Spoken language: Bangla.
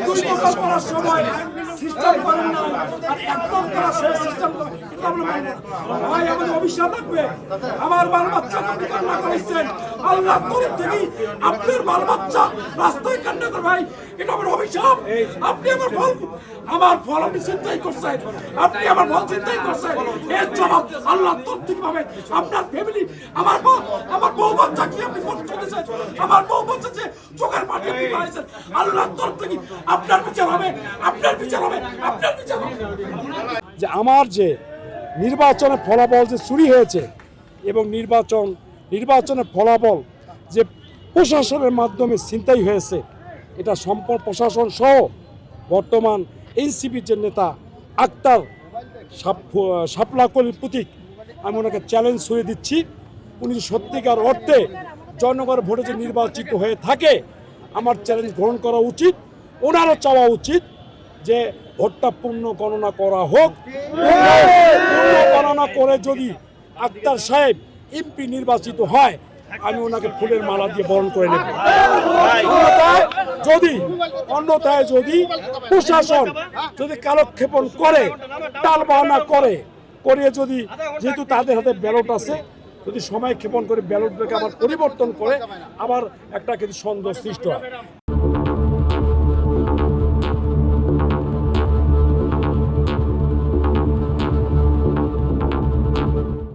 দুই প্রকার করার সময় সিস্টেম করেন না আর একদম করার সময় সিস্টেম করেন ভাই আমাদের অভিশাপ থাকবে আমার বাল বাচ্চা কান্না করেছেন আল্লাহ তরফ থেকে আপনার বাল বাচ্চা রাস্তায় কান্না করে ভাই এটা আমার অভিশাপ আপনি আমার ফল আপনি চিন্তাই করছেন আপনি আমার ফল চিন্তাই করছেন এর জবাব আল্লাহ তরফ থেকে পাবে আপনার ফ্যামিলি আমার বউ বাচ্চা কি আপনি করতেছেন আমার বউ বাচ্চা যে চোখের পানি আপনি পাইছেন আল্লাহ তরফ থেকে আপনার বিচার হবে আপনার বিচার হবে আপনার বিচার হবে যে আমার যে নির্বাচনের ফলাফল যে চুরি হয়েছে এবং নির্বাচনের ফলাফল যে প্রশাসনের মাধ্যমে ছিনতাই হয়েছে এটা সম্পূর্ণ প্রশাসন সহ বর্তমান এনসিপির যে নেতা আক্তার শাপলাকলির প্রতীক আমি ওনাকে চ্যালেঞ্জ ছুঁয়ে দিচ্ছি উনি সত্যিকার অর্থে জনগণের ভোটে যে নির্বাচিত হয়ে থাকে আমার চ্যালেঞ্জ গ্রহণ করা উচিত ওনারও চাওয়া উচিত যে ভোটটা পূর্ণ গণনা করা হোক পূর্ণ গণনা করে যদি আক্তার সাহেব এমপি নির্বাচিত হয় আমি ওনাকে ফুলের মালা দিয়ে বরণ করে নেব অন্যথায় যদি প্রশাসন যদি কালক্ষেপণ করে টালবাহানা করে যদি যেহেতু তাদের হাতে ব্যালট আছে যদি সময় ক্ষেপণ করে ব্যালটটাকে আবার পরিবর্তন করে আবার একটা কিন্তু সন্দেহ সৃষ্টি হয়